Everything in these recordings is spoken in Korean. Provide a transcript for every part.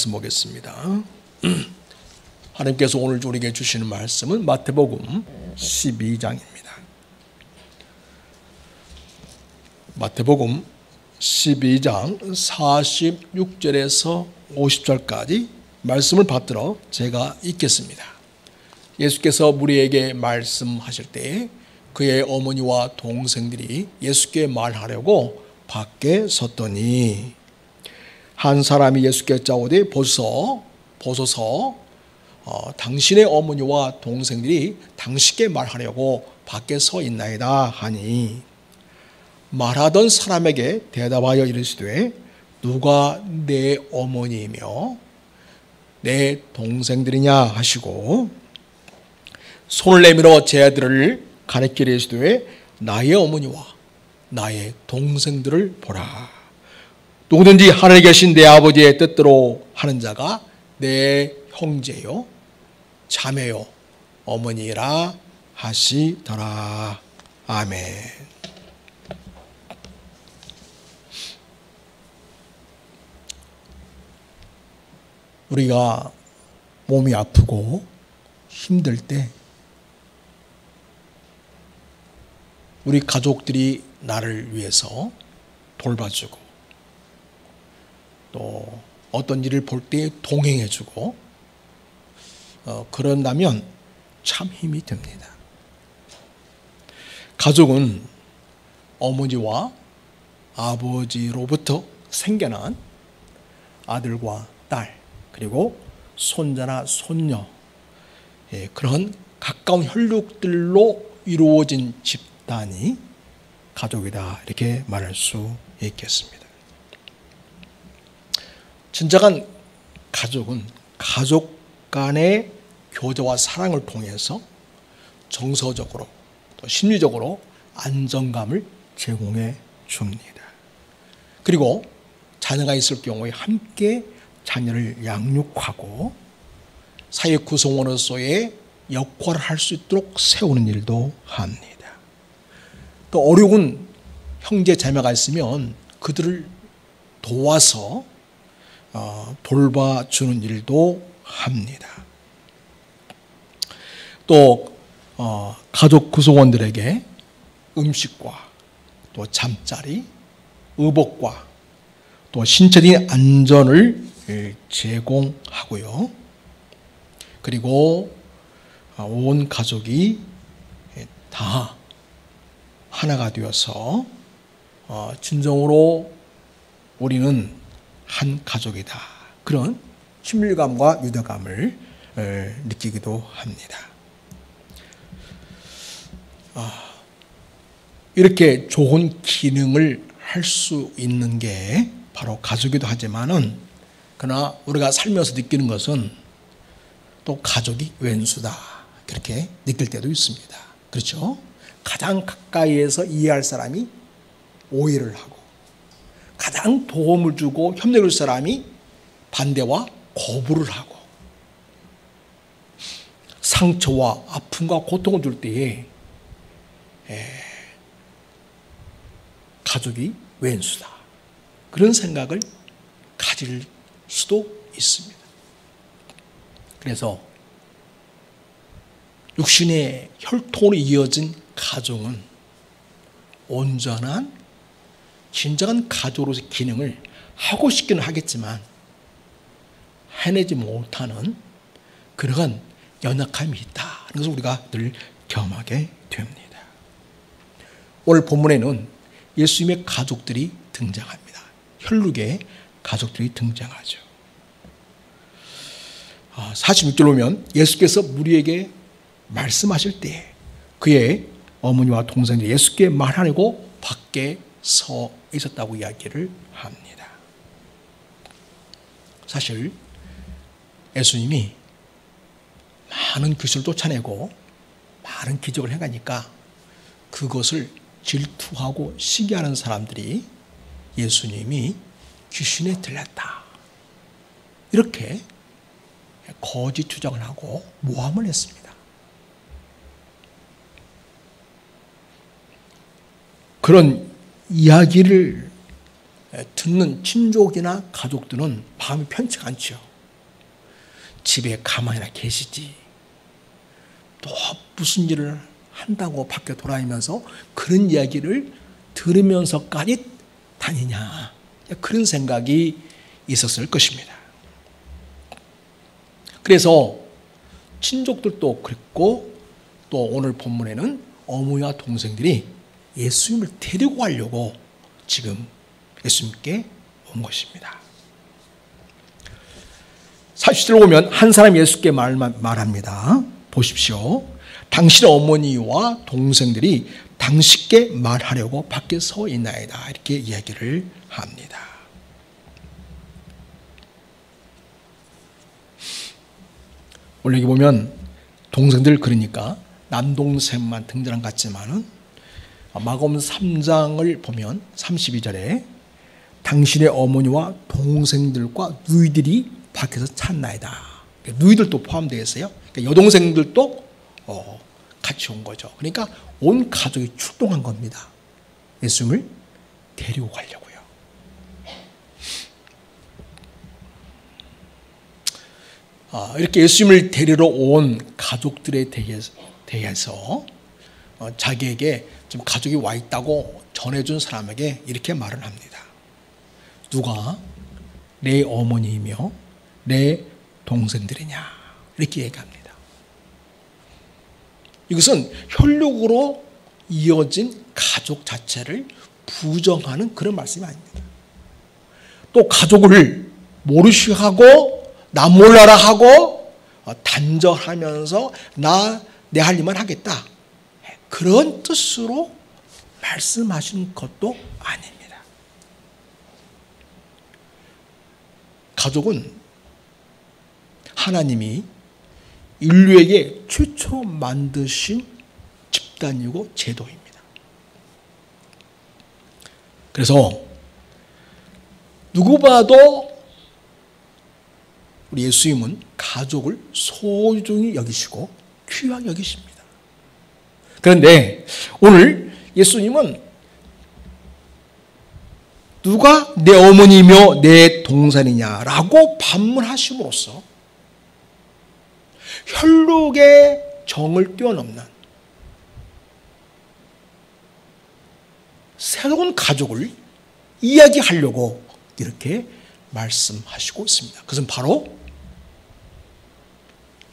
말씀 보겠습니다. 하나님께서 오늘 우리에게 주시는 말씀은 마태복음 12장입니다. 마태복음 12장 46절에서 50절까지 말씀을 받들어 제가 읽겠습니다. 예수께서 무리에게 말씀하실 때 그의 어머니와 동생들이 예수께 말하려고 밖에 섰더니 한 사람이 예수께 짜오되 보소서 당신의 어머니와 동생들이 당신께 말하려고 밖에 서 있나이다 하니 말하던 사람에게 대답하여 이르시되 누가 내 어머니이며 내 동생들이냐 하시고 손을 내밀어 제 아들을 가리키려 이르시되 나의 어머니와 나의 동생들을 보라. 누구든지 하늘에 계신 내 아버지의 뜻대로 하는 자가 내 형제요 자매요 어머니라 하시더라. 아멘. 우리가 몸이 아프고 힘들 때 우리 가족들이 나를 위해서 돌봐주고 또 어떤 일을 볼 때 동행해주고 그런다면 참 힘이 됩니다. 가족은 어머니와 아버지로부터 생겨난 아들과 딸 그리고 손자나 손녀 그런 가까운 혈육들로 이루어진 집단이 가족이다 이렇게 말할 수 있겠습니다. 진정한 가족은 가족 간의 교제와 사랑을 통해서 정서적으로 또 심리적으로 안정감을 제공해 줍니다. 그리고 자녀가 있을 경우에 함께 자녀를 양육하고 사회 구성원으로서의 역할을 할 수 있도록 세우는 일도 합니다. 또 어려운 형제 자매가 있으면 그들을 도와서 돌봐주는 일도 합니다. 또 가족 구성원들에게 음식과 또 잠자리, 의복과 또 신체적인 안전을 제공하고요. 그리고 온 가족이 다 하나가 되어서 진정으로 우리는 한 가족이다. 그런 친밀감과 유대감을 느끼기도 합니다. 이렇게 좋은 기능을 할 수 있는 게 바로 가족이기도 하지만은 그러나 우리가 살면서 느끼는 것은 또 가족이 왼수다 그렇게 느낄 때도 있습니다. 그렇죠? 가장 가까이에서 이해할 사람이 오해를 하고 가장 도움을 주고 협력을 줄 사람이 반대와 거부를 하고 상처와 아픔과 고통을 줄 때에 가족이 왼수다 그런 생각을 가질 수도 있습니다. 그래서 육신의 혈통으로 이어진 가정은 온전한 진정한 가족으로서의 기능을 하고 싶기는 하겠지만 해내지 못하는 그러한 연약함이 있다. 그래서 우리가 늘 경험하게 됩니다. 오늘 본문에는 예수님의 가족들이 등장합니다. 혈육의 가족들이 등장하죠. 46절 보면 예수께서 무리에게 말씀하실 때 그의 어머니와 동생들이 예수께 말하려고 밖에 서 있었다고 이야기를 합니다. 사실 예수님이 많은 귀신을 쫓아내고 많은 기적을 행하니까 그것을 질투하고 시기하는 사람들이 예수님이 귀신에 들렸다 이렇게 거짓 주장을 하고 모함을 했습니다. 그런 이야기를 듣는 친족이나 가족들은 마음이 편치가 않죠. 집에 가만히나 계시지. 또 무슨 일을 한다고 밖에 돌아다니면서 그런 이야기를 들으면서까지 다니냐. 그런 생각이 있었을 것입니다. 그래서 친족들도 그랬고 또 오늘 본문에는 어머니와 동생들이 예수님을 데리고 가려고 지금 예수님께 온 것입니다. 40절 보면 한 사람이 예수께 말합니다. 보십시오. 당신의 어머니와 동생들이 당신께 말하려고 밖에 서 있나이다. 이렇게 이야기를 합니다. 원래 여기 보면 동생들 그러니까 남동생만 등장한 것 같지만은 마가복음 3장을 보면 32절에 당신의 어머니와 동생들과 누이들이 밖에서 찾나이다. 누이들도 포함되어 있어요. 그러니까 여동생들도 같이 온 거죠. 그러니까 온 가족이 출동한 겁니다. 예수님을 데리고 가려고요. 이렇게 예수님을 데리러 온 가족들에 대해서 자기에게 지금 가족이 와 있다고 전해준 사람에게 이렇게 말을 합니다. 누가 내 어머니이며 내 동생들이냐 이렇게 얘기합니다. 이것은 혈육으로 이어진 가족 자체를 부정하는 그런 말씀이 아닙니다. 또 가족을 모르시하고 나 몰라라 하고 단절하면서 내 할 일만 하겠다. 그런 뜻으로 말씀하신 것도 아닙니다. 가족은 하나님이 인류에게 최초로 만드신 집단이고 제도입니다. 그래서 누구 봐도 우리 예수님은 가족을 소중히 여기시고 귀하게 여기십니다. 그런데 오늘 예수님은 누가 내 어머니며 내 동생이냐라고 반문하심으로써 혈육의 정을 뛰어넘는 새로운 가족을 이야기하려고 이렇게 말씀하시고 있습니다. 그것은 바로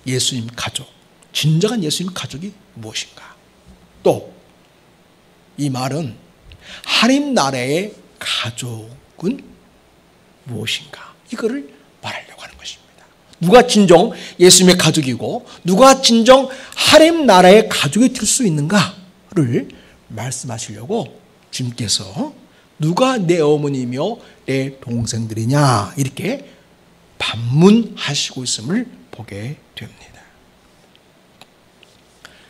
예수님 가족, 진정한 예수님 가족이 무엇인가? 또 이 말은 하나님 나라의 가족은 무엇인가? 이거를 말하려고 하는 것입니다. 누가 진정 예수님의 가족이고 누가 진정 하나님 나라의 가족이 될 수 있는가를 말씀하시려고 주님께서 누가 내 어머니며 내 동생들이냐 이렇게 반문하시고 있음을 보게 됩니다.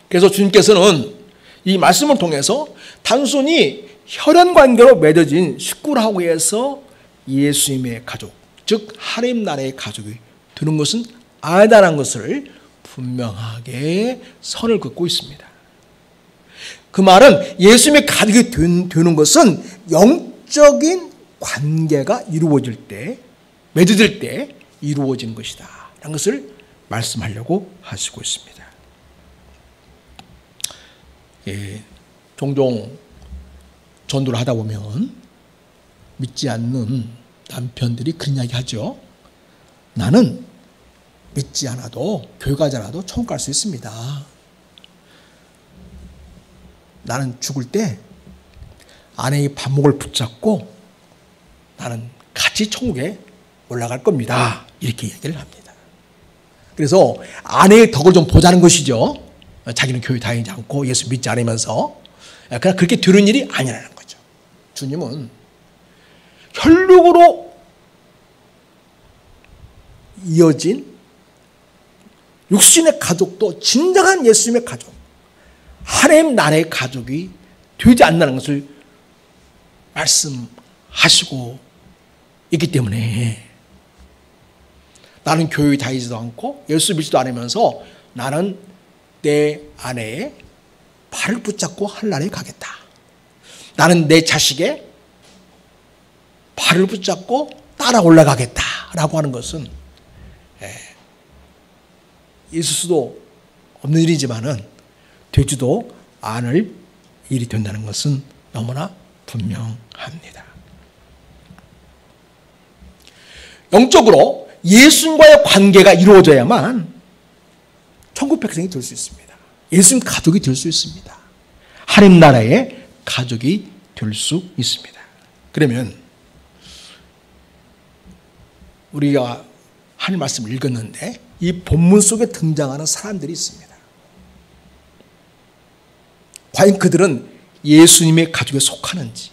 그래서 주님께서는 이 말씀을 통해서 단순히 혈연관계로 맺어진 식구라고 해서 예수님의 가족, 즉 하나님 나라의 가족이 되는 것은 아니다라는 것을 분명하게 선을 긋고 있습니다. 그 말은 예수님의 가족이 되는 것은 영적인 관계가 이루어질 때, 맺어질 때 이루어지는 것이다 라는 것을 말씀하려고 하시고 있습니다. 종종 전도를 하다 보면 믿지 않는 남편들이 그런 이야기 하죠. 나는 믿지 않아도 교회 가지 않아도 천국 갈 수 있습니다. 나는 죽을 때 아내의 발목을 붙잡고 나는 같이 천국에 올라갈 겁니다. 이렇게 얘기를 합니다. 그래서 아내의 덕을 좀 보자는 것이죠. 자기는 교회 다니지 않고 예수 믿지 않으면서 그냥 그렇게 되는 일이 아니라는 거죠. 주님은 혈육으로 이어진 육신의 가족도 진정한 예수님의 가족, 하나님 나라의 가족이 되지 않는다는 것을 말씀하시고 있기 때문에 나는 교회 다니지도 않고 예수 믿지도 않으면서 나는 내 아내의 발을 붙잡고 하늘나라에 가겠다. 나는 내 자식의 발을 붙잡고 따라 올라가겠다라고 하는 것은 있을 수도 없는 일이지만은 되지도 않을 일이 된다는 것은 너무나 분명합니다. 영적으로 예수님과의 관계가 이루어져야만 천국 백성이 될 수 있습니다. 예수님 가족이 될 수 있습니다. 하나님 나라의 가족이 될 수 있습니다. 그러면 우리가 하나님 말씀을 읽었는데 이 본문 속에 등장하는 사람들이 있습니다. 과연 그들은 예수님의 가족에 속하는지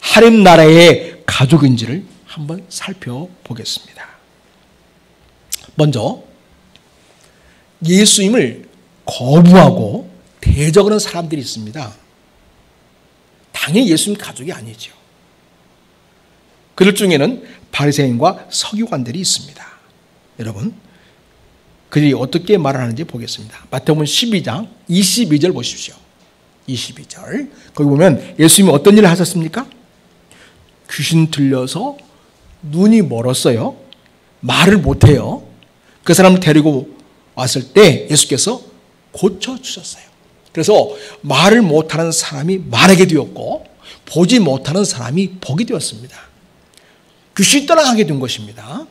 하나님 나라의 가족인지를 한번 살펴보겠습니다. 먼저 예수님을 거부하고 대적하는 사람들이 있습니다. 당연히 예수님 가족이 아니죠. 그들 중에는 바리새인과 서기관들이 있습니다. 여러분, 그들이 어떻게 말을 하는지 보겠습니다. 마태복음 12장 22절 보십시오. 22절. 거기 보면 예수님이 어떤 일을 하셨습니까? 귀신 들려서 눈이 멀었어요. 말을 못해요. 그 사람을 데리고 왔을 때 예수께서 고쳐주셨어요. 그래서 말을 못하는 사람이 말하게 되었고 보지 못하는 사람이 보게 되었습니다. 귀신이 떠나가게 된 것입니다.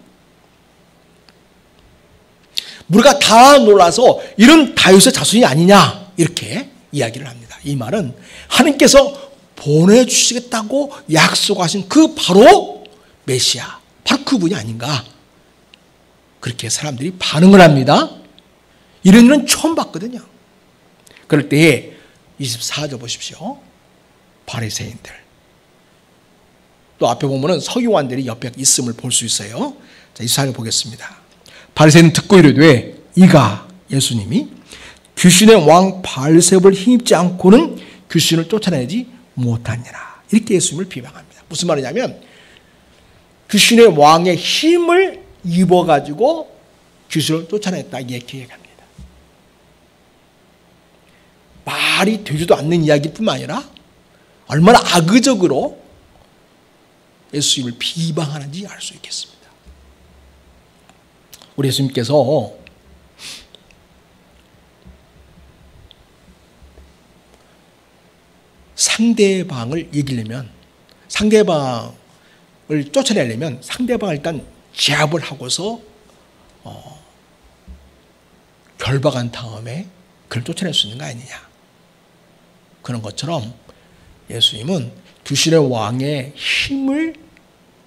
우리가 다 놀라서 이런 다윗의 자손이 아니냐 이렇게 이야기를 합니다. 이 말은 하나님께서 보내주시겠다고 약속하신 그 바로 메시아, 바로 그분이 아닌가 그렇게 사람들이 반응을 합니다. 이런 일은 처음 봤거든요. 그럴 때에 24절 보십시오. 바리새인들 또 앞에 보면은 서기관들이 옆에 있음을 볼 수 있어요. 자, 24절 보겠습니다. 바리새인은 듣고 이르되 이가 예수님이 귀신의 왕 바알세불을 힘입지 않고는 귀신을 쫓아내지 못하니라. 이렇게 예수님을 비방합니다. 무슨 말이냐면 귀신의 왕의 힘을 입어가지고 귀신을 쫓아냈다 이렇게 얘기합니다. 말이 되지도 않는 이야기뿐만 아니라 얼마나 악의적으로 예수님을 비방하는지 알 수 있겠습니다. 우리 예수님께서 상대방을 이기려면 상대방을 쫓아내려면 상대방을 일단 제압을 하고서 결박한 다음에 그를 쫓아낼 수 있는 거 아니냐. 그런 것처럼 예수님은 귀신의 왕의 힘을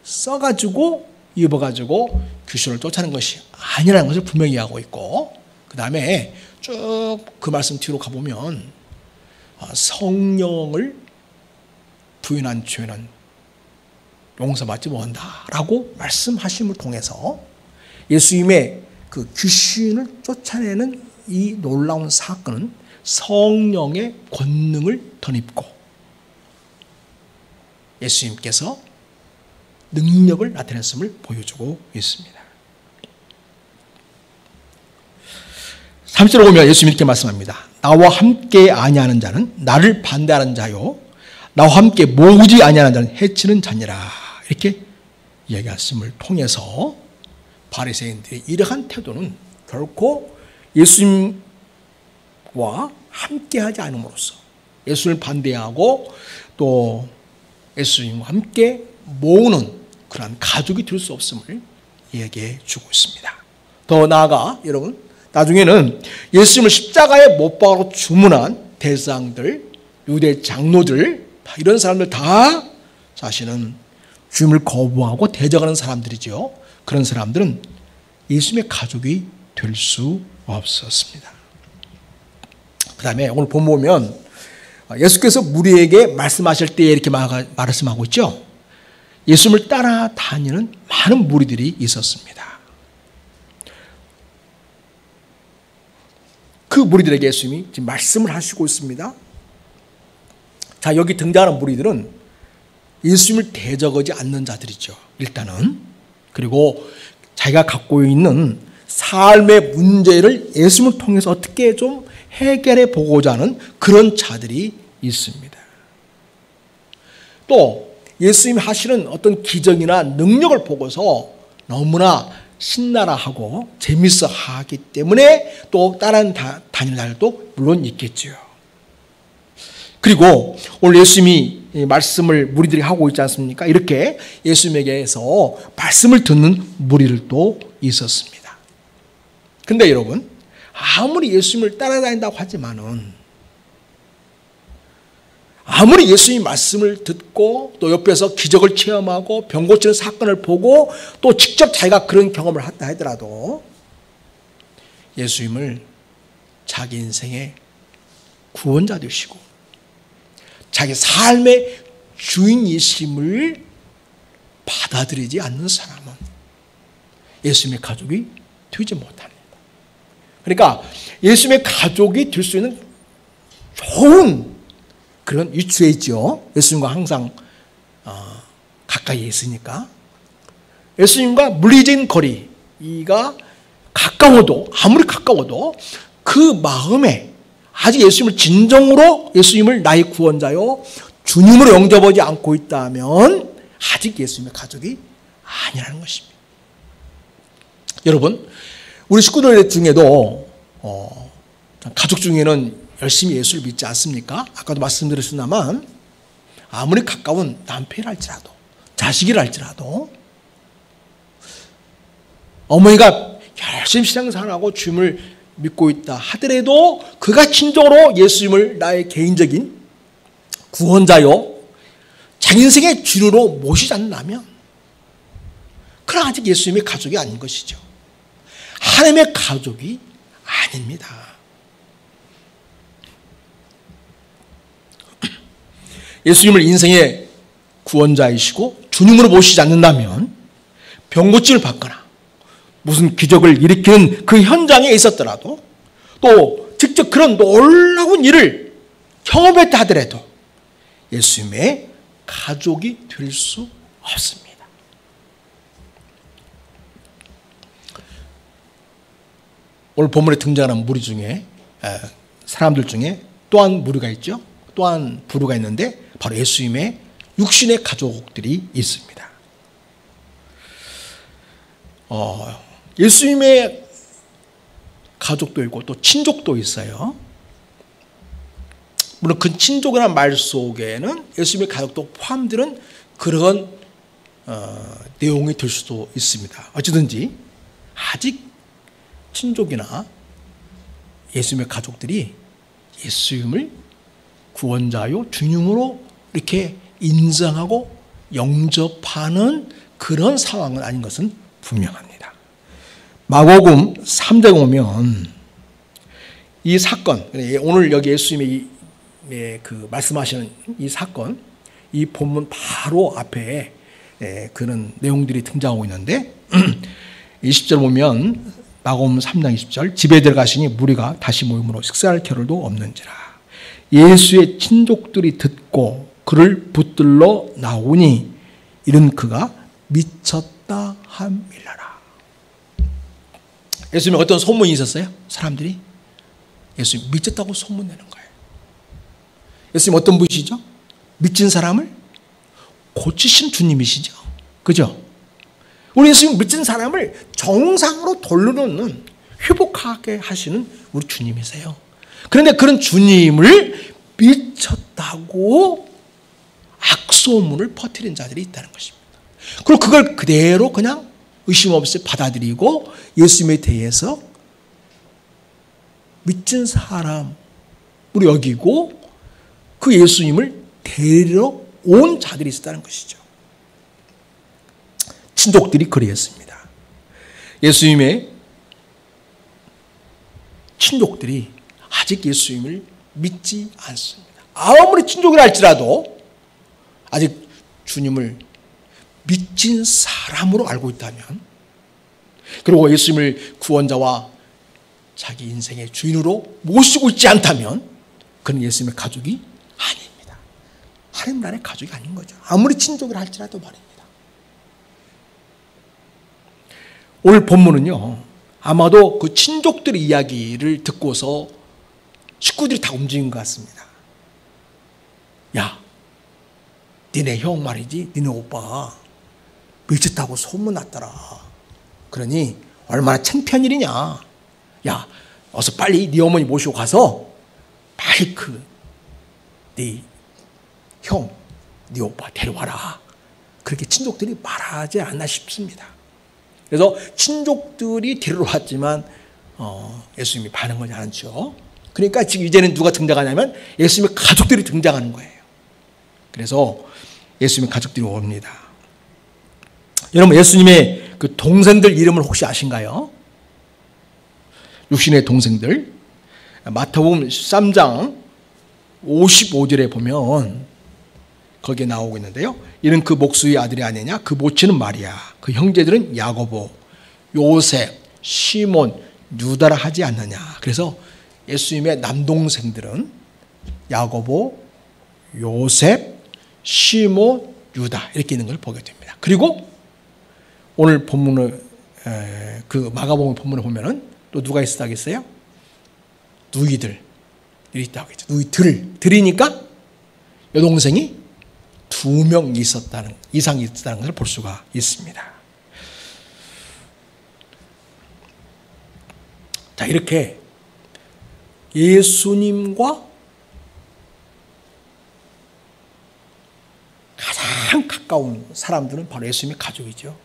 써가지고 입어가지고 귀신을 쫓아내는 것이 아니라는 것을 분명히 하고 있고 그 다음에 쭉 그 말씀 뒤로 가보면 성령을 부인한 죄는 용서받지 못한다라고 말씀하심을 통해서 예수님의 그 귀신을 쫓아내는 이 놀라운 사건은 성령의 권능을 덧입고 예수님께서 능력을 나타냈음을 보여주고 있습니다. 30절에 보면 예수님이 이렇게 말씀합니다. 나와 함께 아니하는 자는 나를 반대하는 자요 나와 함께 모으지 아니하는 자는 해치는 자니라. 이렇게 이야기하심을 통해서 바리새인들의 이러한 태도는 결코 예수님과 함께하지 않음으로써 예수님을 반대하고 또 예수님과 함께 모으는 그러한 가족이 될 수 없음을 얘기해 주고 있습니다. 더 나아가 여러분 나중에는 예수님을 십자가에 못 박아 주문한 대상들, 유대 장로들 이런 사람들 다 사실은 주님을 거부하고 대적하는 사람들이죠. 그런 사람들은 예수님의 가족이 될 수 없었습니다. 그 다음에 오늘 보면 예수께서 무리에게 말씀하실 때 이렇게 말씀하고 있죠. 예수님을 따라다니는 많은 무리들이 있었습니다. 그 무리들에게 예수님이 지금 말씀을 하시고 있습니다. 자, 여기 등장하는 무리들은 예수님을 대적하지 않는 자들이죠. 일단은. 그리고 자기가 갖고 있는 삶의 문제를 예수님을 통해서 어떻게 좀 해결해 보고자 하는 그런 자들이 있습니다. 또 예수님이 하시는 어떤 기적이나 능력을 보고서 너무나 신나라 하고 재밌어 하기 때문에 또 다른 다니는 날도 물론 있겠죠. 그리고 오늘 예수님이 말씀을 무리들이 하고 있지 않습니까? 이렇게 예수님에게서 말씀을 듣는 무리들도 있었습니다. 근데 여러분, 아무리 예수님을 따라다닌다고 하지만은, 아무리 예수님 말씀을 듣고 또 옆에서 기적을 체험하고 병 고치는 사건을 보고 또 직접 자기가 그런 경험을 했다 하더라도 예수님을 자기 인생의 구원자 되시고 자기 삶의 주인이심을 받아들이지 않는 사람은 예수님의 가족이 되지 못합니다. 그러니까 예수님의 가족이 될 수 있는 좋은 그런 위치이죠. 예수님과 항상 가까이 있으니까. 예수님과 물리적인 거리가 가까워도, 아무리 가까워도 그 마음에 아직 예수님을 진정으로 예수님을 나의 구원자요 주님으로 영접하지 않고 있다면 아직 예수님의 가족이 아니라는 것입니다. 여러분, 우리 식구들 중에도 가족 중에는 열심히 예수를 믿지 않습니까? 아까도 말씀드렸습니다만 아무리 가까운 남편이랄지라도 자식이랄지라도 어머니가 열심히 신앙생활하고 주님을 믿고 있다 하더라도 그가 진정으로 예수님을 나의 개인적인 구원자요 자기 인생의 주인으로 모시지 않는다면 그건 아직 예수님의 가족이 아닌 것이죠. 하나님의 가족이 아닙니다. 예수님을 인생의 구원자이시고 주님으로 모시지 않는다면 병고침을 받거나 무슨 기적을 일으키는 그 현장에 있었더라도 또 직접 그런 놀라운 일을 경험했다 하더라도 예수님의 가족이 될 수 없습니다. 오늘 본문에 등장하는 무리 중에 사람들 중에 또한 무리가 있죠. 또한 부류가 있는데 바로 예수님의 육신의 가족들이 있습니다. 예수님의 가족도 있고 또 친족도 있어요. 물론 그 친족이라는 말 속에는 예수님의 가족도 포함되는 그런 내용이 될 수도 있습니다. 어찌든지 아직 친족이나 예수님의 가족들이 예수님을 구원자요 주님으로 이렇게 인정하고 영접하는 그런 상황은 아닌 것은 분명합니다. 마가복음 3장에 오면 이 사건, 오늘 여기 예수님이 그 말씀하시는 이 사건, 이 본문 바로 앞에 그런 내용들이 등장하고 있는데 20절 보면 마가복음 3장 20절 집에 들어가시니 무리가 다시 모임으로 식사할 겨를도 없는지라 예수의 친족들이 듣고 그를 붙들러 나오니 이른 그가 미쳤다 함이라라. 예수님이 어떤 소문이 있었어요? 사람들이 예수님 미쳤다고 소문내는 거예요. 예수님 어떤 분이시죠? 미친 사람을 고치신 주님이시죠. 그죠? 우리 예수님 미친 사람을 정상으로 돌려놓는 회복하게 하시는 우리 주님이세요. 그런데 그런 주님을 미쳤다고 악소문을 퍼뜨린 자들이 있다는 것입니다. 그리고 그걸 그대로 그냥 의심 없이 받아들이고 예수님에 대해서 미친 사람으로 여기고 그 예수님을 데리러 온 자들이 있었다는 것이죠. 친족들이 그랬습니다. 예수님의 친족들이 아직 예수님을 믿지 않습니다. 아무리 친족이라 할지라도 아직 주님을 미친 사람으로 알고 있다면 그리고 예수님을 구원자와 자기 인생의 주인으로 모시고 있지 않다면 그는 예수님의 가족이 아닙니다. 하나님 나라의 가족이 아닌 거죠. 아무리 친족이라 할지라도 말입니다. 오늘 본문은요 아마도 그 친족들의 이야기를 듣고서 식구들이 다 움직인 것 같습니다. 야, 니네 형 말이지, 니네 오빠 미쳤다고 소문났더라. 그러니 얼마나 창피한 일이냐. 야, 어서 빨리 네 어머니 모시고 가서 빨리 네 형, 네 오빠 데려와라. 그렇게 친족들이 말하지 않나 싶습니다. 그래서 친족들이 데리러 왔지만 예수님이 반응하지 않죠. 그러니까 지금 이제는 누가 등장하냐면 예수님의 가족들이 등장하는 거예요. 그래서 예수님의 가족들이 옵니다. 여러분, 예수님의 그 동생들 이름을 혹시 아신가요? 육신의 동생들. 마태복음 13장 55절에 보면 거기에 나오고 있는데요. 이는 그 목수의 아들이 아니냐? 그 모친은 마리아. 그 형제들은 야고보, 요셉, 시몬, 유다라 하지 않느냐. 그래서 예수님의 남동생들은 야고보, 요셉, 시몬, 유다 이렇게 있는 걸 보게 됩니다. 그리고 오늘 본문을 그 마가복음 본문을 보면은 또 누가 있었다고 했어요? 누이들이 있다고 했죠. 누이들이니까 여동생이 2명 이상이 있었다는 것을 볼 수가 있습니다. 자, 이렇게 예수님과 가장 가까운 사람들은 바로 예수님의 가족이죠.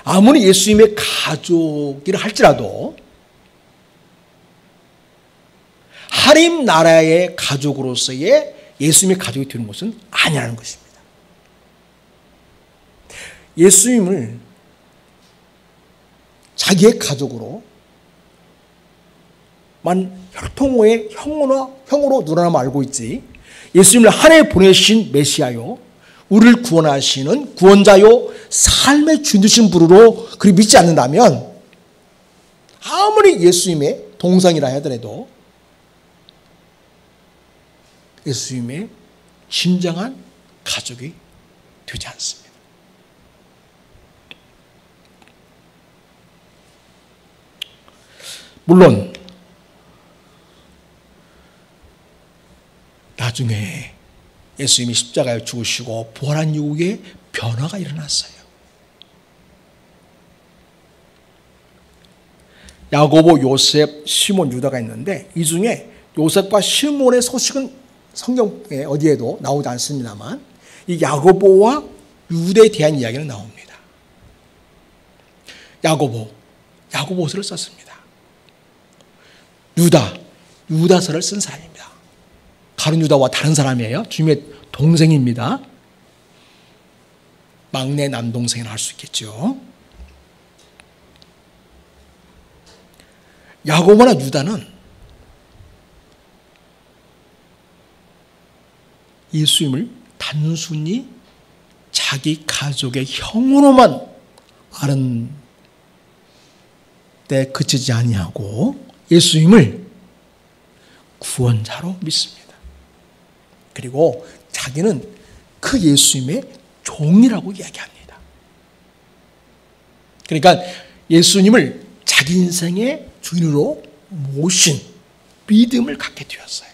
아무리 예수님의 가족이라 할지라도 하림 나라의 가족으로서의 예수님의 가족이 되는 것은 아니라는 것입니다. 예수님을 자기의 가족으로 혈통의 형으로 누구나 알고 있지, 예수님을 하나에 보내신 메시아요, 우리를 구원하시는 구원자요, 삶의 주인 되신 분으로 그리 믿지 않는다면 아무리 예수님의 동생이라 하더라도 예수님의 진정한 가족이 되지 않습니다. 물론 나중에 예수님이 십자가에 죽으시고 부활한 이후에 변화가 일어났어요. 야고보, 요셉, 시몬, 유다가 있는데 이 중에 요셉과 시몬의 소식은 성경에 어디에도 나오지 않습니다만 이 야고보와 유다에 대한 이야기는 나옵니다. 야고보서를 썼습니다. 유다서를 쓴 사람입니다. 가룟 유다와 다른 사람이에요. 주님의 동생입니다. 막내 남동생이라 할 수 있겠죠. 야고보나 유다는 예수님을 단순히 자기 가족의 형으로만 아는 데 그치지 아니하고 예수님을 구원자로 믿습니다. 그리고 자기는 그 예수님의 종이라고 이야기합니다. 그러니까 예수님을 자기 인생의 주인으로 모신 믿음을 갖게 되었어요.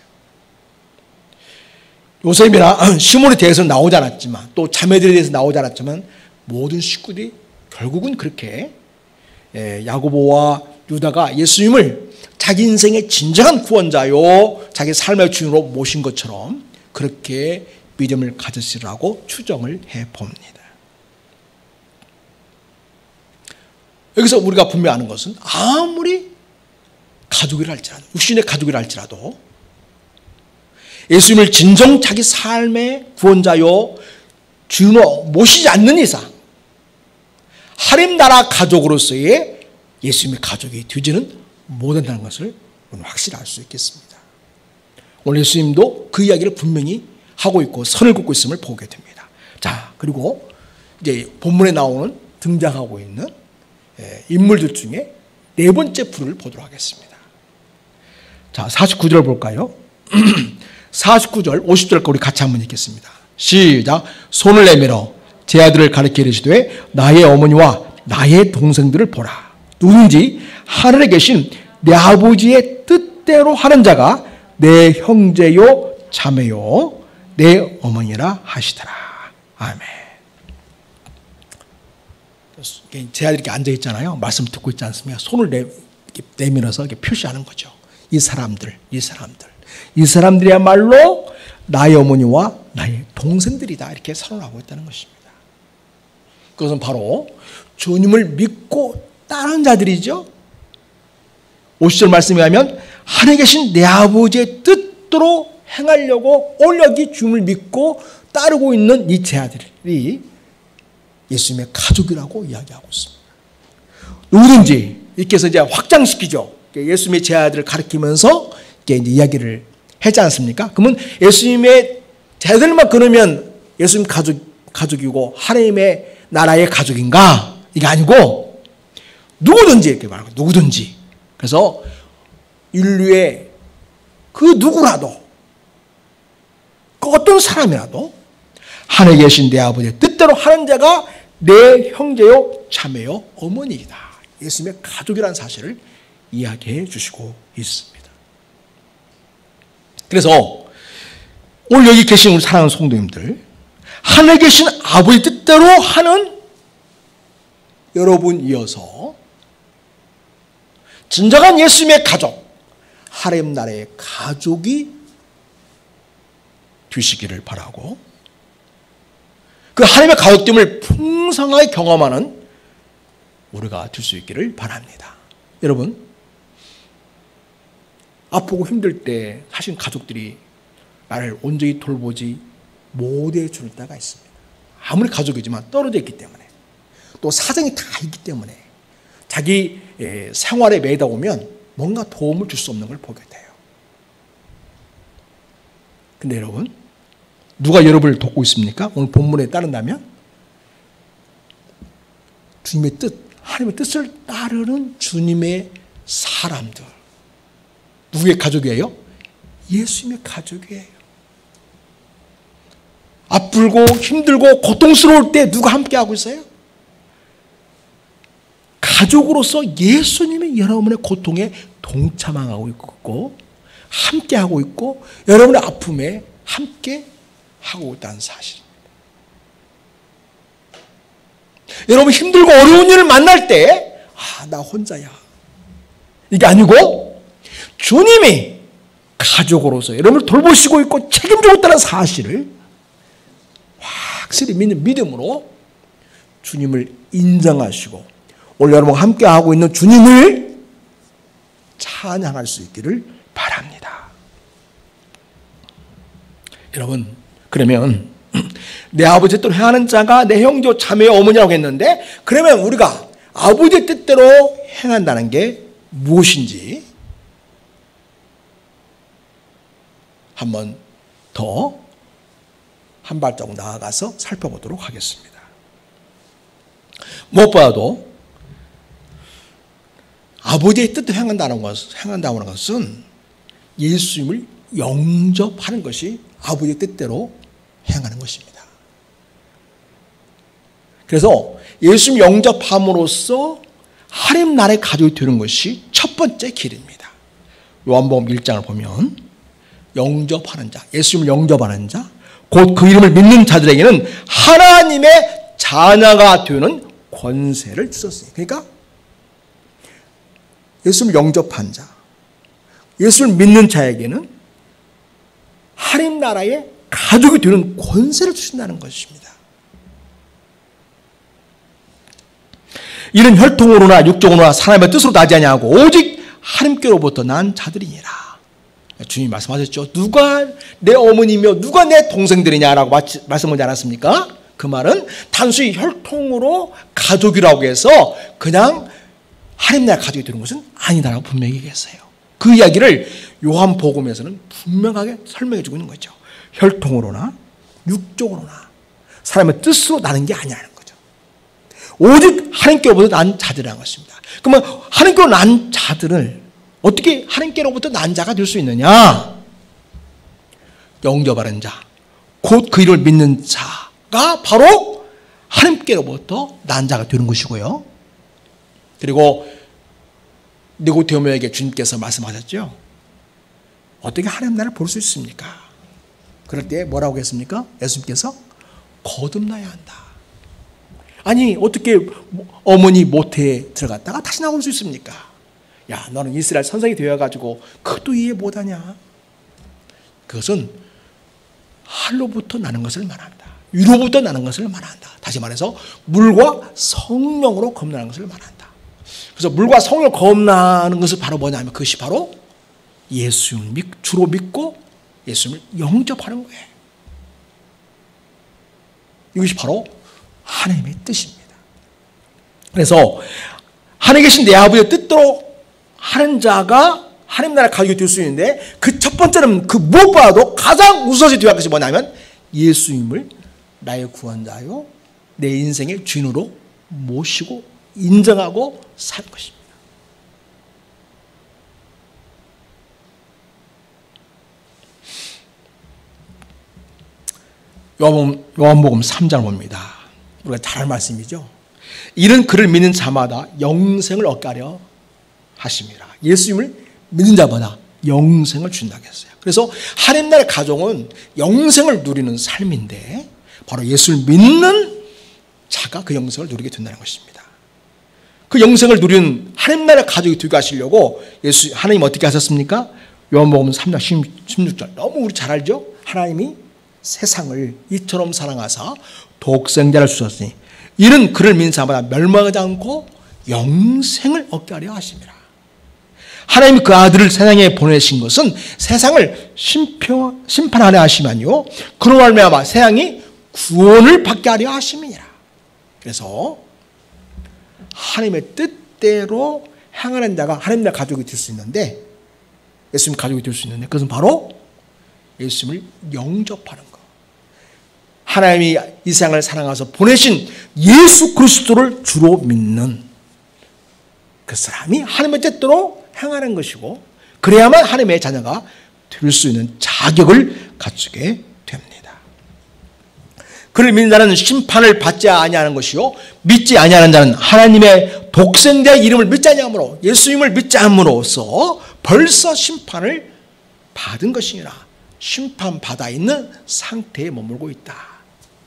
요셉이나 시몬에 대해서는 나오지 않았지만 또 자매들에 대해서 나오지 않았지만 모든 식구들이 결국은 그렇게 야고보와 유다가 예수님을 자기 인생의 진정한 구원자요 자기 삶의 주인으로 모신 것처럼 그렇게 믿음을 가졌으라고 추정을 해봅니다. 여기서 우리가 분명히 아는 것은 아무리 가족이라 할지라도 육신의 가족이라 할지라도 예수님을 진정 자기 삶의 구원자요 주인으로 모시지 않는 이상 하림 나라 가족으로서의 예수님의 가족이 되지는 못한다는 것을 오늘 확실히 알 수 있겠습니다. 오늘 예수님도 그 이야기를 분명히 하고 있고 선을 긋고 있음을 보게 됩니다. 자, 그리고 이제 본문에 나오는 등장하고 있는 인물들 중에 네 번째 부류를 보도록 하겠습니다. 자, 49절 볼까요? 49절, 50절 우리 같이 한번 읽겠습니다. 시작. 손을 내밀어 제 아들을 가리켜 이르시되 나의 어머니와 나의 동생들을 보라. 누군지 하늘에 계신 내 아버지의 뜻대로 하는 자가 내 형제요 자매요 내 어머니라 하시더라. 아멘. 제 아들이 이렇게 앉아 있잖아요. 말씀 듣고 있지 않습니까? 손을 내밀어서 이렇게 표시하는 거죠. 이 사람들이야말로 나의 어머니와 나의 동생들이다. 이렇게 선언하고 있다는 것입니다. 그것은 바로 주님을 믿고 따르는 자들이죠. 50절 말씀에 하면 하늘에 계신 내 아버지의 뜻대로 행하려고 오늘 여기 주님을 믿고 따르고 있는 이 제 아들이 예수님의 가족이라고 이야기하고 있습니다. 누구든지 이렇게 해서 이제 확장시키죠. 예수님의 제 아들을 가리키면서 이제 이야기를 하지 않습니까? 그러면 예수님의 제자들만 그러면 예수님 가족이고 하나님의 나라의 가족인가? 이게 아니고 누구든지 이렇게 말하고 누구든지. 그래서 인류의 그 누구라도 그 어떤 사람이라도 하늘에 계신 내 아버지의 뜻대로 하는 자가 내 형제요 자매요 어머니이다. 예수님의 가족이라는 사실을 이야기해 주시고 있습니다. 그래서 오늘 여기 계신 우리 사랑하는 성도님들, 하늘에 계신 아버지 뜻대로 하는 여러분이어서 진정한 예수님의 가족, 하나님 나라의 가족이 되시기를 바라고, 그 하나님의 가족됨을 풍성하게 경험하는 우리가 될 수 있기를 바랍니다. 여러분, 아프고 힘들 때 사실 가족들이 나를 온전히 돌보지 못해 줄 때가 있습니다. 아무리 가족이지만 떨어져 있기 때문에, 또 사정이 다 있기 때문에 자기 생활에 매이다 보면 뭔가 도움을 줄 수 없는 걸 보게 돼요. 근데 여러분, 누가 여러분을 돕고 있습니까? 오늘 본문에 따른다면 주님의 뜻, 하나님의 뜻을 따르는 주님의 사람들. 누구의 가족이에요? 예수님의 가족이에요. 아프고 힘들고 고통스러울 때 누가 함께하고 있어요? 가족으로서 예수님이 여러분의 고통에 동참하고 있고 함께하고 있고 여러분의 아픔에 함께하고 있다는 사실입니다. 여러분 힘들고 어려운 일을 만날 때 나 혼자야. 이게 아니고 주님이 가족으로서 여러분을 돌보시고 있고 책임지고 있다는 사실을 확실히 믿는 믿음으로 주님을 인정하시고 오늘 여러분과 함께하고 있는 주님을 찬양할 수 있기를 바랍니다. 여러분, 그러면 내 아버지의 뜻대로 행하는 자가 내 형제 자매의 어머니라고 했는데, 그러면 우리가 아버지의 뜻대로 행한다는 게 무엇인지 한번 더 한 발자국 나아가서 살펴보도록 하겠습니다. 무엇보다도 아버지의 뜻대로 행한다는 것은 예수님을 영접하는 것이 아버지의 뜻대로 행하는 것입니다. 그래서 예수님 영접함으로써 하나님 나라의 가족이 되는 것이 첫 번째 길입니다. 요한복음 1장을 보면 영접하는 자, 예수님을 영접하는 자, 곧 그 이름을 믿는 자들에게는 하나님의 자녀가 되는 권세를 주셨어요. 그러니까 예수님을 영접한 자, 예수를 믿는 자에게는 하나님 나라의 가족이 되는 권세를 주신다는 것입니다. 이는 혈통으로나 육적으로나 사람의 뜻으로 나지 아니하고 오직 하나님께로부터 난 자들이니라. 주님이 말씀하셨죠. 누가 내 어머니며 누가 내 동생들이냐라고 말씀하지 않았습니까? 그 말은 단순히 혈통으로 가족이라고 해서 그냥 하나님 나라 가족이 되는 것은 아니다라고 분명히 얘기했어요. 그 이야기를 요한복음에서는 분명하게 설명해 주고 있는 거죠. 혈통으로나 육적으로나 사람의 뜻으로 나는 게 아니라는 거죠. 오직 하나님께로부터 난 자들이라는 것입니다. 그러면 하나님께로 난 자들을 어떻게 하나님께로부터 난 자가 될 수 있느냐? 영접하는 자, 곧 그 이름을 믿는 자가 바로 하나님께로부터 난 자가 되는 것이고요. 그리고 니고데모에게 주님께서 말씀하셨죠. 어떻게 하나님 나라를 볼 수 있습니까? 그럴 때 뭐라고 했습니까? 예수님께서 거듭나야 한다. 아니 어떻게 어머니 모태에 들어갔다가 다시 나올 수 있습니까? 야, 너는 이스라엘 선생이 되어가지고 그것도 이해 못하냐? 그것은 할로부터 나는 것을 말한다. 위로부터 나는 것을 말한다. 다시 말해서 물과 성령으로 겁나는 것을 말한다. 그래서 물과 성령을 겁나는 것은 바로 뭐냐면 그것이 바로 예수님을 주로 믿고 예수님을 영접하는 거예요. 이것이 바로 하나님의 뜻입니다. 그래서 하늘에 계신 내 아버지의 뜻대로 하는 자가 하나님 나라의 가족이 될 수 있는데 그 첫 번째는 그 무엇보다도 가장 우선시 되어야 할 것이 뭐냐면 예수님을 나의 구원자요 내 인생의 주인으로 모시고 인정하고 살 것입니다. 요한복음 3장 봅니다. 우리가 잘 아는 말씀이죠. 이는 그를 믿는 자마다 영생을 얻게 하려 하심이라. 예수님을 믿는 자마다 영생을 준다고 했어요. 그래서 하나님 나라의 가정은 영생을 누리는 삶인데 바로 예수를 믿는 자가 그 영생을 누리게 된다는 것입니다. 그 영생을 누리는 하나님 나라의 가족이 되게 하시려고 하나님 어떻게 하셨습니까? 요한복음 3장 16절 너무 우리 잘 알죠? 하나님이 세상을 이처럼 사랑하사 독생자를 주셨으니 이는 그를 믿는 자마다 멸망하지 않고 영생을 얻게 하려 하심이라. 하나님이 그 아들을 세상에 보내신 것은 세상을 심판하려 하심이 아니요 그로 말미암아 세상이 구원을 받게 하려 하심이니라. 그래서 하나님의 뜻대로 행하는 자가 하나님 나라 가족이 될 수 있는데 예수님 가족이 될 수 있는데 그것은 바로 예수님을 영접하는 것. 하나님이 이 세상을 사랑하셔서 보내신 예수 그리스도를 주로 믿는 그 사람이 하나님의 뜻대로 행하는 것이고 그래야만 하나님의 자녀가 될 수 있는 자격을 갖추게 됩니다. 그를 믿는 자는 심판을 받지 아니하는 것이요 믿지 아니하는 자는 하나님의 독생자의 이름을 믿지 아니함으로 예수님을 믿지 않음으로써 벌써 심판을 받은 것이니라. 심판받아 있는 상태에 머물고 있다.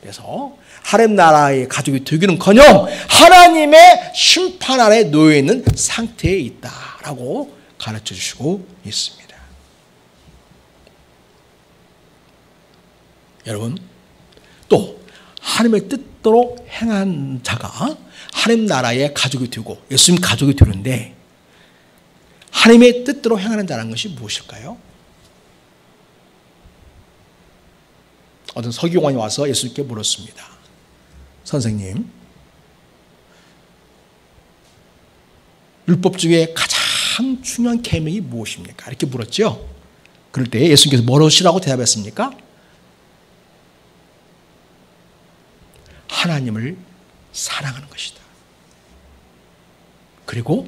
그래서 하나님 나라의 가족이 되기는커녕 하나님의 심판 아래 놓여 있는 상태에 있다라고 가르쳐 주시고 있습니다. 여러분, 또 하나님의 뜻대로 행한 자가 하나님 나라의 가족이 되고 예수님 가족이 되는데 하나님의 뜻대로 행하는 자라는 것이 무엇일까요? 어떤 서기관이 와서 예수님께 물었습니다. 선생님, 율법 중에 가장 중요한 계명이 무엇입니까? 이렇게 물었죠. 그럴 때 예수님께서 무엇이라고 대답했습니까? 하나님을 사랑하는 것이다. 그리고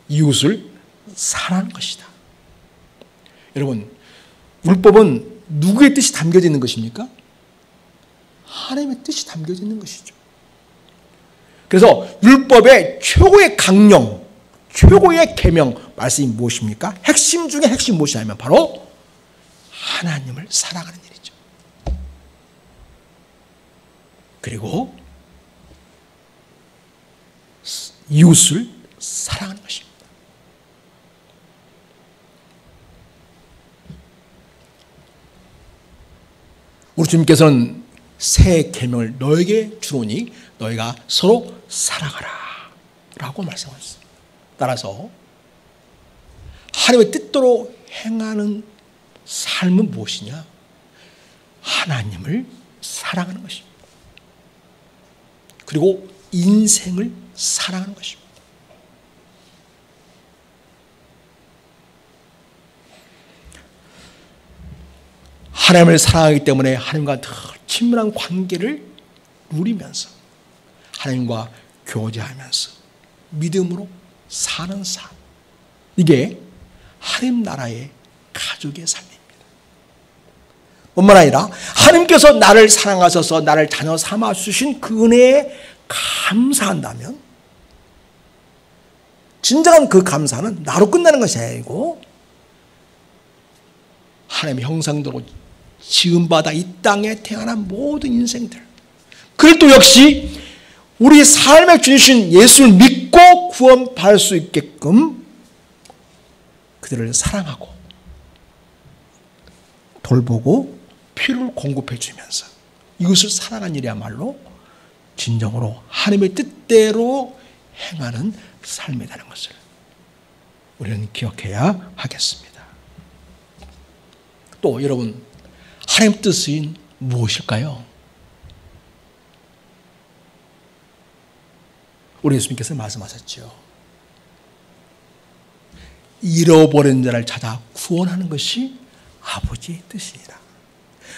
이웃을 사랑하는 것이다. 여러분, 율법은 누구의 뜻이 담겨져 있는 것입니까? 하나님의 뜻이 담겨져 있는 것이죠. 그래서 율법의 최고의 강령, 최고의 계명 말씀이 무엇입니까? 핵심 중에 핵심 무엇이냐면 바로 하나님을 사랑하는 일이죠. 그리고 이웃을 사랑하는 것입니다. 우리 주님께서는 새 계명을 너에게 주노니 너희가 서로 사랑하라 라고 말씀하셨습니다. 따라서 하나님의 뜻대로 행하는 삶은 무엇이냐? 하나님을 사랑하는 것입니다. 그리고 인생을 사랑하는 것입니다. 하나님을 사랑하기 때문에 하나님과 더 친밀한 관계를 누리면서 하나님과 교제하면서 믿음으로 사는 삶, 이게 하나님 나라의 가족의 삶입니다. 뿐만 아니라 하나님께서 나를 사랑하셔서 나를 자녀 삼아 주신 그 은혜에 감사한다면 진정한 그 감사는 나로 끝나는 것이 아니고 하나님의 형상대로 지음받아 이 땅에 태어난 모든 인생들, 그를 또 역시 우리 삶에 주신 예수를 믿고 구원받을 수 있게끔 그들을 사랑하고 돌보고 피를 공급해 주면서 이것을 사랑한 일이야말로 진정으로 하나님의 뜻대로 행하는 삶이라는 것을 우리는 기억해야 하겠습니다. 또 여러분, 하나님 뜻은 무엇일까요? 우리 예수님께서 말씀하셨죠. 잃어버린 자를 찾아 구원하는 것이 아버지의 뜻이니라.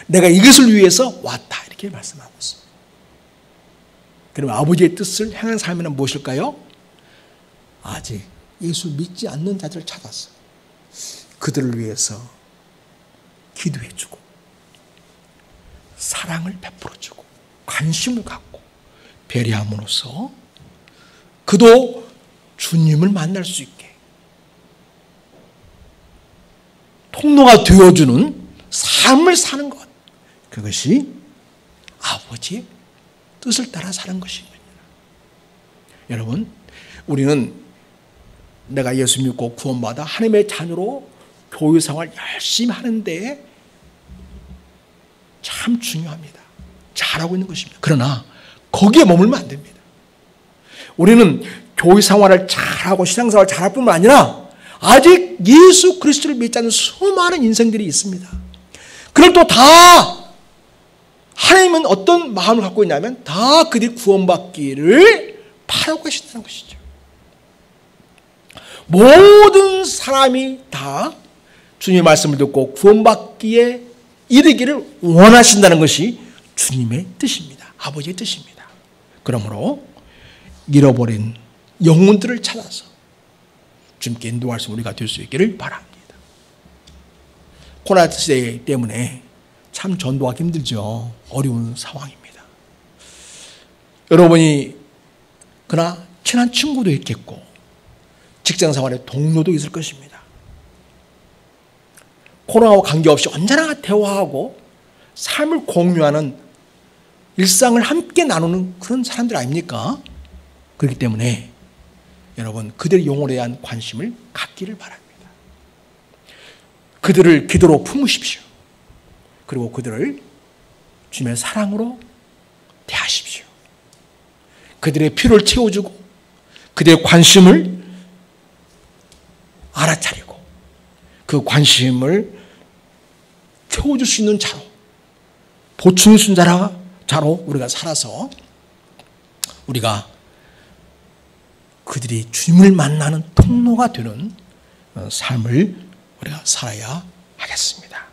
내가 이것을 위해서 왔다. 이렇게 말씀하고 있습니다. 그럼 아버지의 뜻을 행하는 삶은 무엇일까요? 아직 예수 믿지 않는 자들을 찾아서 그들을 위해서 기도해주고 사랑을 베풀어주고 관심을 갖고 배려함으로써 그도 주님을 만날 수 있게 통로가 되어주는 삶을 사는 것, 그것이 아버지의 뜻을 따라 사는 것입니다. 여러분, 우리는 내가 예수 믿고 구원받아 하나님의 자녀로 교회생활 열심히 하는데 참 중요합니다. 잘하고 있는 것입니다. 그러나 거기에 머물면 안 됩니다. 우리는 교회생활을 잘하고 신앙생활을 잘할 뿐만 아니라 아직 예수 그리스도를 믿지 않는 수많은 인생들이 있습니다. 그걸 또 다 하나님은 어떤 마음을 갖고 있냐면 다 그들이 구원받기를 바라고 계신다는 것이죠. 모든 사람이 다 주님의 말씀을 듣고 구원받기에 이르기를 원하신다는 것이 주님의 뜻입니다. 아버지의 뜻입니다. 그러므로 잃어버린 영혼들을 찾아서 주님께 인도할 수 우리가 될 수 있기를 바랍니다. 코로나 시대 때문에 참 전도하기 힘들죠. 어려운 상황입니다. 여러분이 그러나 친한 친구도 있겠고 직장생활의 동료도 있을 것입니다. 코로나와 관계없이 언제나 대화하고 삶을 공유하는 일상을 함께 나누는 그런 사람들 아닙니까? 그렇기 때문에 여러분 그들의 영혼에 대한 관심을 갖기를 바랍니다. 그들을 기도로 품으십시오. 그리고 그들을 주님의 사랑으로 대하십시오. 그들의 필요를 채워주고 그들의 관심을 알아차리고 그 관심을 채워줄 수 있는 자로 보충 순자로 우리가 살아서 우리가 그들이 주님을 만나는 통로가 되는 삶을 우리가 살아야 하겠습니다.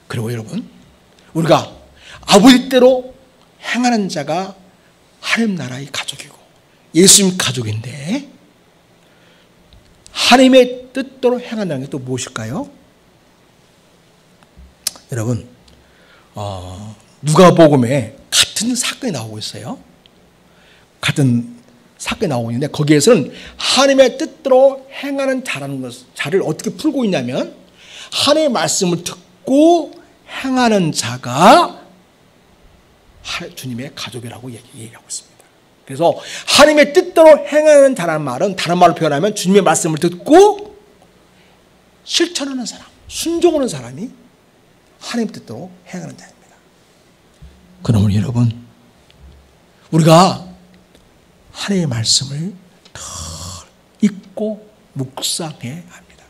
그리고 여러분, 우리가 아버지 뜻대로 행하는 자가 하나님 나라의 가족이고 예수님 가족인데 하나님의 뜻대로 행한다는 게 또 무엇일까요? 여러분, 누가복음에 같은 사건이 나오고 있어요. 같은 사건이 나오고 있는데 거기에서는 하나님의 뜻대로 행하는 자를 어떻게 풀고 있냐면 하나님의 말씀을 듣고 행하는 자가 주님의 가족이라고 얘기하고 있습니다. 그래서 하나님의 뜻대로 행하는 자라는 말은 다른 말로 표현하면 주님의 말씀을 듣고 실천하는 사람, 순종하는 사람이 하나님 뜻대로 행하는 자입니다. 그러므로 여러분, 우리가 하나님의 말씀을 더 읽고 묵상해야 합니다.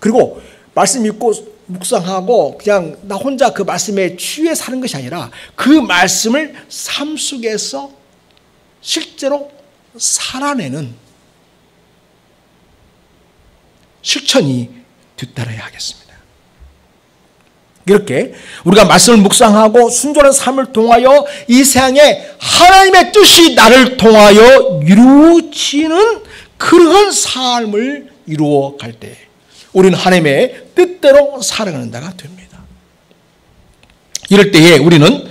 그리고 말씀 읽고 묵상하고 그냥 나 혼자 그 말씀에 취해 사는 것이 아니라 그 말씀을 삶 속에서 실제로 살아내는 실천이 뒤따라야 하겠습니다. 이렇게 우리가 말씀을 묵상하고 순종하는 삶을 통하여 이 세상에 하나님의 뜻이 나를 통하여 이루어지는 그러한 삶을 이루어갈 때 우리는 하나님의 뜻대로 살아가는 자가 됩니다. 이럴 때에 우리는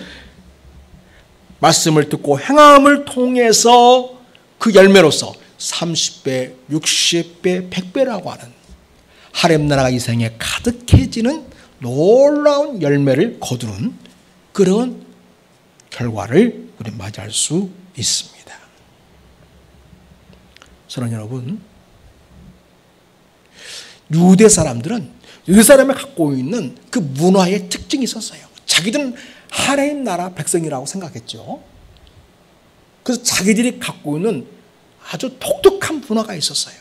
말씀을 듣고 행함을 통해서 그 열매로서 30배, 60배, 100배라고 하는 하나님 나라가 이 세상에 가득해지는 놀라운 열매를 거두는 그런 결과를 우리 맞이할 수 있습니다. 사랑하는 여러분, 유대 사람들은 유대 사람이 갖고 있는 그 문화의 특징이 있었어요. 자기들은 하나님 나라 백성이라고 생각했죠. 그래서 자기들이 갖고 있는 아주 독특한 문화가 있었어요.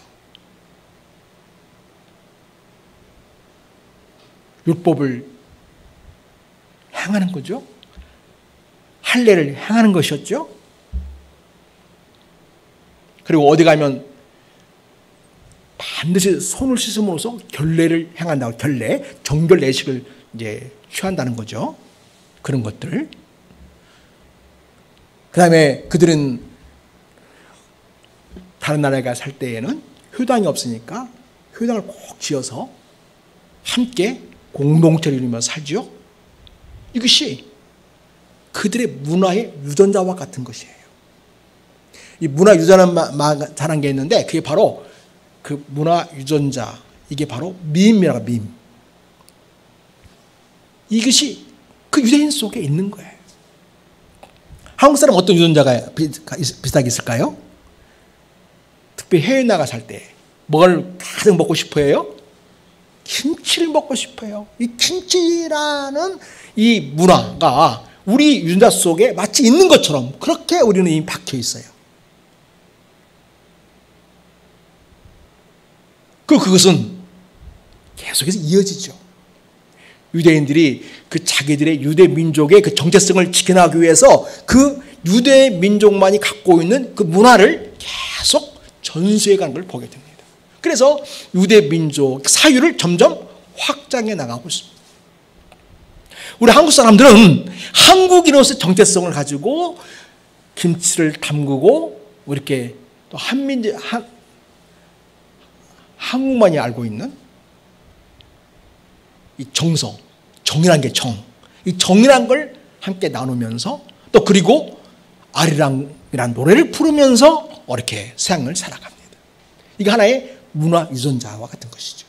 율법을 행하는 거죠. 할례를 행하는 것이었죠. 그리고 어디 가면 반드시 손을 씻음으로써 결례를 행한다고, 결례, 정결 내식을 이제 취한다는 거죠. 그런 것들. 그 다음에 그들은 다른 나라에 가 살 때에는 효당이 없으니까 효당을 꼭 지어서 함께 공동체를 이루며 살죠. 이것이 그들의 문화의 유전자와 같은 것이에요. 이 문화 유전자는 잘한 게 있는데 그게 바로 그 문화 유전자, 이게 바로 밈이라고, 밈. 이것이 그 유대인 속에 있는 거예요. 한국 사람 어떤 유전자가 비슷하게 있을까요? 특별히 해외 나가 살 때 뭘 가장 먹고 싶어 해요? 김치를 먹고 싶어요. 이 김치라는 이 문화가 우리 유전자 속에 마치 있는 것처럼 그렇게 우리는 이미 박혀 있어요. 그것은 계속해서 이어지죠. 유대인들이 그 자기들의 유대 민족의 그 정체성을 지켜나가기 위해서 그 유대 민족만이 갖고 있는 그 문화를 계속 전수해 가는 걸 보게 됩니다. 그래서 유대 민족 사유를 점점 확장해 나가고 있습니다. 우리 한국 사람들은 한국인으로서 정체성을 가지고 김치를 담그고 이렇게 또 한국만이 알고 있는 이 정서, 정이란 게 정, 이 정이란 걸 함께 나누면서 또 그리고 아리랑이라는 노래를 부르면서 이렇게 생을 살아갑니다. 이게 하나의 문화 유전자와 같은 것이죠.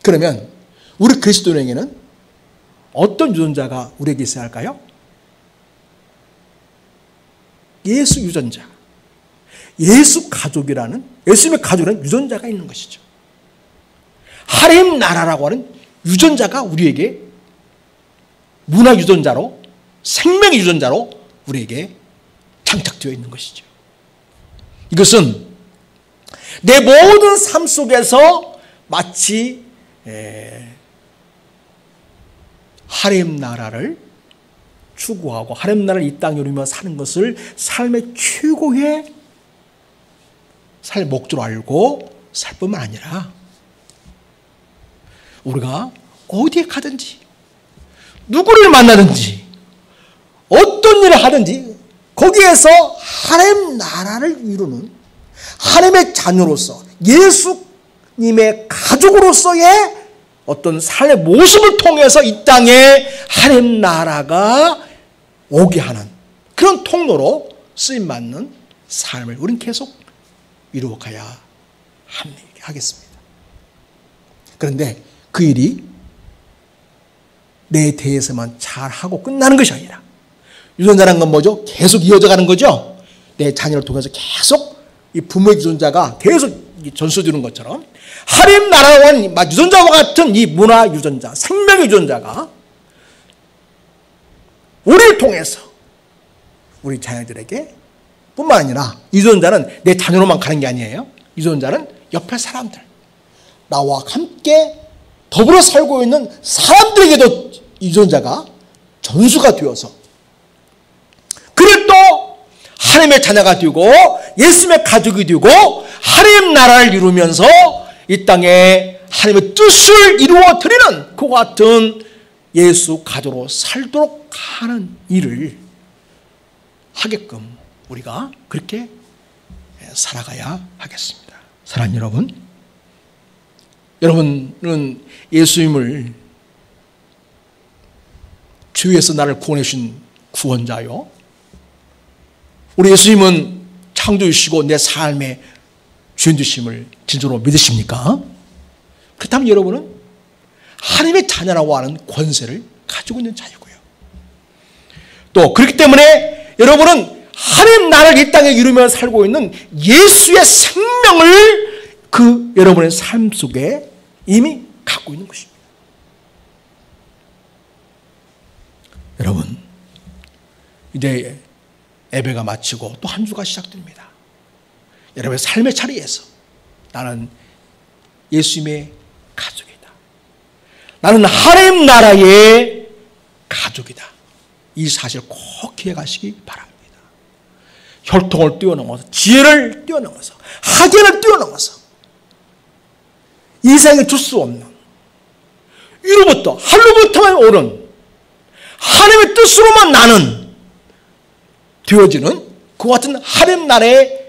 그러면 우리 그리스도인에게는 어떤 유전자가 우리에게 있어야 할까요? 예수 유전자, 예수 가족이라는, 예수님의 가족이라는 유전자가 있는 것이죠. 하나님 나라라고 하는 유전자가 우리에게 문화 유전자로, 생명의 유전자로 우리에게 장착되어 있는 것이죠. 이것은 내 모든 삶 속에서 마치 하나님 나라를 추구하고 하나님 나라를 이 땅에 누리며 사는 것을 삶의 최고의 살 목적으로 알고 살 뿐만 아니라 우리가 어디에 가든지 누구를 만나든지 어떤 일을 하든지 거기에서 하나님 나라를 이루는 하나님의 자녀로서 예수님의 가족으로서의 어떤 삶의 모습을 통해서 이 땅에 하나님 나라가 오게 하는 그런 통로로 쓰임받는 삶을 우리는 계속 이루어가야 하겠습니다. 그런데 그 일이 내 대해서만 잘하고 끝나는 것이 아니라 유전자라는 건 뭐죠? 계속 이어져 가는 거죠. 내 자녀를 통해서 계속 이 부모의 유전자가 계속 전수되는 것처럼 하나님 나라와 유전자와 같은 이 문화 유전자, 생명의 유전자가 우리를 통해서 우리 자녀들에게 뿐만 아니라 유전자는 내 자녀로만 가는 게 아니에요. 유전자는 옆에 사람들, 나와 함께 더불어 살고 있는 사람들에게도 유전자가 전수가 되어서 그를 또 하나님의 자녀가 되고 예수님의 가족이 되고 하나님 나라를 이루면서 이 땅에 하나님의 뜻을 이루어 드리는 그와 같은 예수 가족으로 살도록 하는 일을 하게끔 우리가 그렇게 살아가야 하겠습니다. 사랑하는 여러분, 여러분은 예수님을 주위에서 나를 구원해 주신 구원자요, 우리 예수님은 창조주시고 내 삶의 주인 되심을 진정으로 믿으십니까? 그렇다면 여러분은 하나님의 자녀라고 하는 권세를 가지고 있는 자이고요. 또 그렇기 때문에 여러분은 하나님 나라를 이 땅에 이루며 살고 있는 예수의 생명을 그 여러분의 삶 속에 이미 갖고 있는 것입니다. 여러분, 이제 예배가 마치고 또 한 주가 시작됩니다. 여러분의 삶의 자리에서 나는 예수님의 가족이다. 나는 하나님 나라의 가족이다. 이 사실 꼭 기억하시기 바랍니다. 혈통을 뛰어넘어서, 지혜를 뛰어넘어서, 학연을 뛰어넘어서 이 세상에 줄 수 없는 위로부터 하늘로부터만 오는 하나님의 뜻으로만 나는 되어지는 그와 같은 하나님 나라의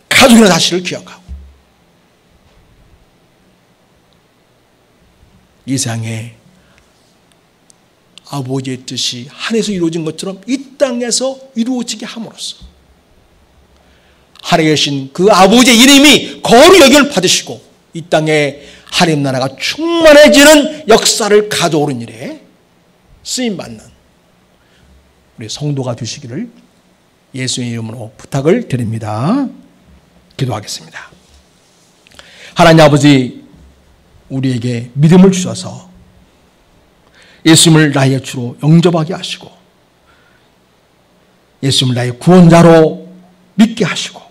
가족이라는 사실을 기억하고 이 세상에 아버지의 뜻이 하늘에서 이루어진 것처럼 이 땅에서 이루어지게 함으로써 하늘에 계신 그 아버지의 이름이 거룩히 여김을 받으시고 이 땅에 하나님 나라가 충만해지는 역사를 가져오는 일에 쓰임받는 우리 성도가 되시기를 예수의 이름으로 부탁을 드립니다. 기도하겠습니다. 하나님 아버지, 우리에게 믿음을 주셔서 예수님을 나의 주로 영접하게 하시고 예수님을 나의 구원자로 믿게 하시고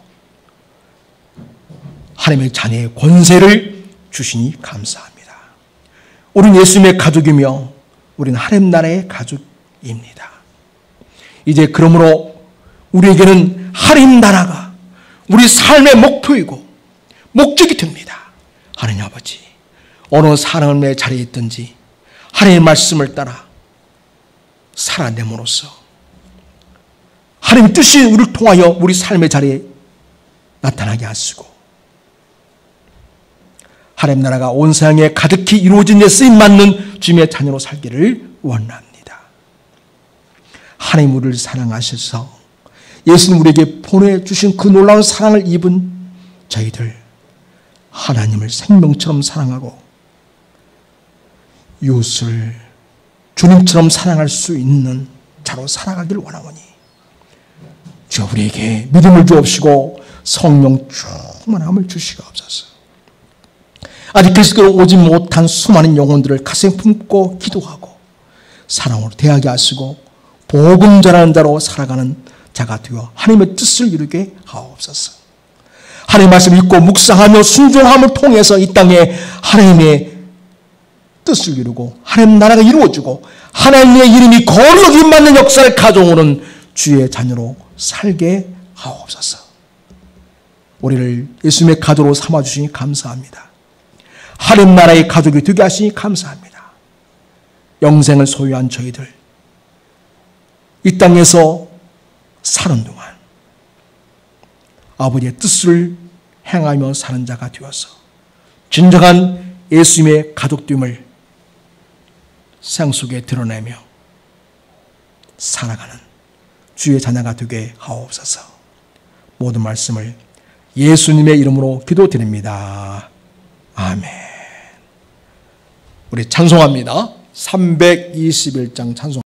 하나님의 자녀의 권세를 주시니 감사합니다. 우리는 예수님의 가족이며 우리는 하나님 나라의 가족입니다. 이제 그러므로 우리에게는 하나님 나라가 우리 삶의 목표이고 목적이 됩니다. 하나님 아버지, 어느 삶의 자리에 있든지 하나님의 말씀을 따라 살아냄으로써 하나님의 뜻이 우리를 통하여 우리 삶의 자리에 나타나게 하시고 하나님 나라가 온 세상에 가득히 이루어진 데 쓰임받는 주님의 자녀로 살기를 원합니다. 하나님 우리를 사랑하셔서 예수님 우리에게 보내주신 그 놀라운 사랑을 입은 저희들 하나님을 생명처럼 사랑하고 이웃을 주님처럼 사랑할 수 있는 자로 살아가기를 원하오니 주여 우리에게 믿음을 주옵시고 성령 충만함을 주시옵소서. 아직 그리스도로 오지 못한 수많은 영혼들을 가슴에 품고 기도하고 사랑으로 대하게 하시고 복음 전하는 자로 살아가는 자가 되어 하나님의 뜻을 이루게 하옵소서. 하나님의 말씀을 읽고 묵상하며 순종함을 통해서 이 땅에 하나님의 뜻을 이루고 하나님 나라가 이루어지고 하나님의 이름이 거룩히 맞는 역사를 가져오는 주의 자녀로 살게 하옵소서. 우리를 예수님의 가족으로 삼아주시니 감사합니다. 하나님 나라의 가족이 되게 하시니 감사합니다. 영생을 소유한 저희들 이 땅에서 사는 동안 아버지의 뜻을 행하며 사는 자가 되어서 진정한 예수님의 가족됨을 세상 속에 드러내며 살아가는 주의 자녀가 되게 하옵소서. 모든 말씀을 예수님의 이름으로 기도드립니다. 아멘. 우리 찬송합니다. 321장 찬송.